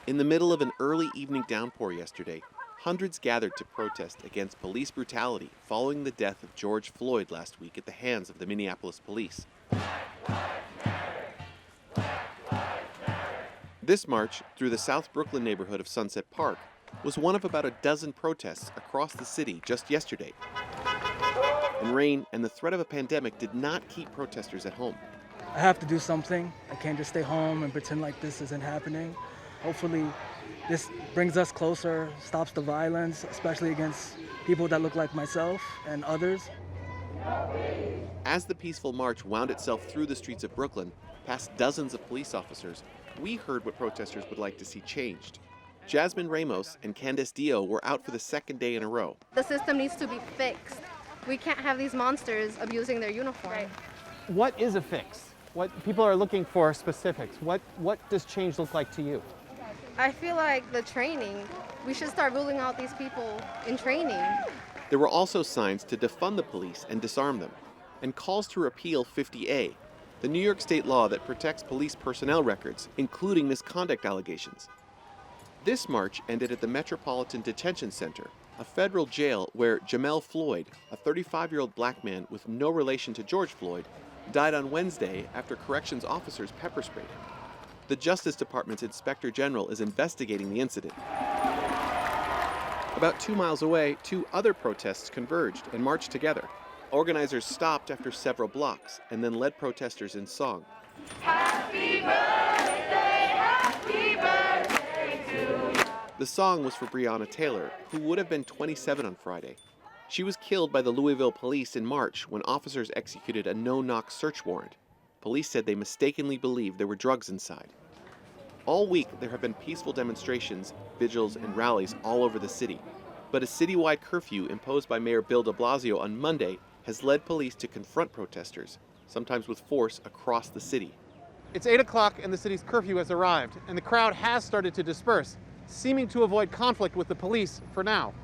In the middle of an early evening downpour yesterday, hundreds gathered to protest against police brutality following the death of George Floyd last week at the hands of the Minneapolis police. This march through the South Brooklyn neighborhood of Sunset Park was one of about a dozen protests across the city just yesterday. And rain and the threat of a pandemic did not keep protesters at home. I have to do something. I can't just stay home and pretend like this isn't happening. Hopefully this brings us closer, stops the violence, especially against people that look like myself and others. As the peaceful march wound itself through the streets of Brooklyn, past dozens of police officers, we heard what protesters would like to see changed. Jasmine Ramos and Candace Dio were out for the second day in a row. The system needs to be fixed. We can't have these monsters abusing their uniform. Right. What is a fix? What people are looking for specifics. What does change look like to you? I feel like the training, we should start ruling out these people in training. There were also signs to defund the police and disarm them, and calls to repeal 50A, the New York state law that protects police personnel records, including misconduct allegations. This march ended at the Metropolitan Detention Center, a federal jail where Jamel Floyd, a 35-year-old black man with no relation to George Floyd, died on Wednesday after corrections officers pepper sprayed him. The Justice Department's Inspector General is investigating the incident. About 2 miles away, two other protests converged and marched together. Organizers stopped after several blocks and then led protesters in song. Happy birthday to you. The song was for Breonna Taylor, who would have been 27 on Friday. She was killed by the Louisville police in March when officers executed a no-knock search warrant. Police said they mistakenly believed there were drugs inside. All week, there have been peaceful demonstrations, vigils, and rallies all over the city. But a citywide curfew imposed by Mayor Bill de Blasio on Monday has led police to confront protesters, sometimes with force across the city. It's 8 o'clock and the city's curfew has arrived, and the crowd has started to disperse, seeming to avoid conflict with the police for now.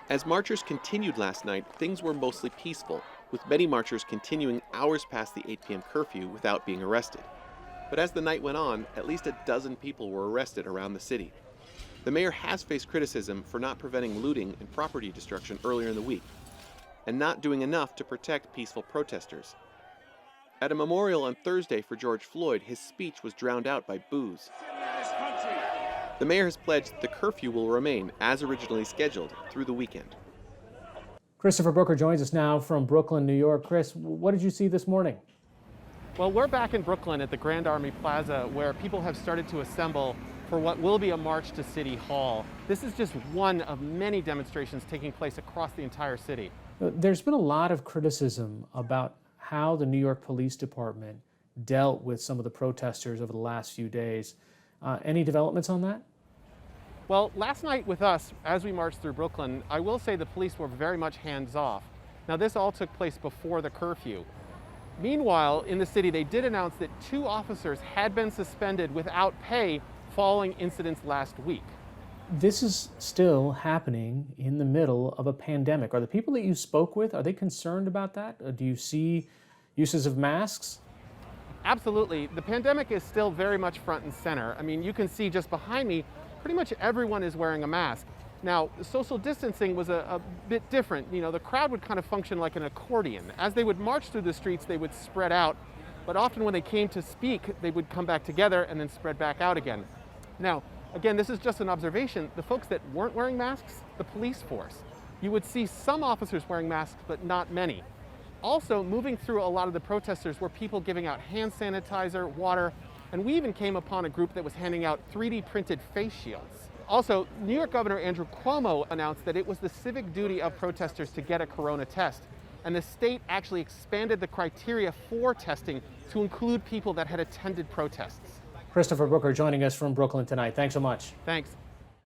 As marchers continued last night, things were mostly peaceful, with many marchers continuing hours past the 8 p.m. curfew without being arrested. But as the night went on, at least a dozen people were arrested around the city. The mayor has faced criticism for not preventing looting and property destruction earlier in the week, and not doing enough to protect peaceful protesters. At a memorial on Thursday for George Floyd, his speech was drowned out by boos. The mayor has pledged the curfew will remain as originally scheduled through the weekend. Christopher Booker joins us now from Brooklyn, New York. Chris, what did you see this morning? Well, we're back in Brooklyn at the Grand Army Plaza, where people have started to assemble for what will be a march to City Hall. This is just one of many demonstrations taking place across the entire city. There's been a lot of criticism about how the New York Police Department dealt with some of the protesters over the last few days. Any developments on that? Well, last night with us, as we marched through Brooklyn, I will say the police were very much hands-off. Now, this all took place before the curfew. Meanwhile, in the city, they did announce that 2 officers had been suspended without pay following incidents last week. This is still happening in the middle of a pandemic. Are the people that you spoke with, are they concerned about that? Do you see uses of masks? Absolutely. The pandemic is still very much front and center. I mean, you can see just behind me, pretty much everyone is wearing a mask. Now, social distancing was a bit different. You know, the crowd would kind of function like an accordion. As they would march through the streets, they would spread out, but often when they came to speak, they would come back together and then spread back out again. Now, again, this is just an observation. The folks that weren't wearing masks, the police force. You would see some officers wearing masks, but not many. Also, moving through a lot of the protesters were people giving out hand sanitizer, water, and we even came upon a group that was handing out 3D printed face shields. Also, New York Governor Andrew Cuomo announced that it was the civic duty of protesters to get a corona test. And the state actually expanded the criteria for testing to include people that had attended protests. Christopher Booker joining us from Brooklyn tonight. Thanks so much. Thanks.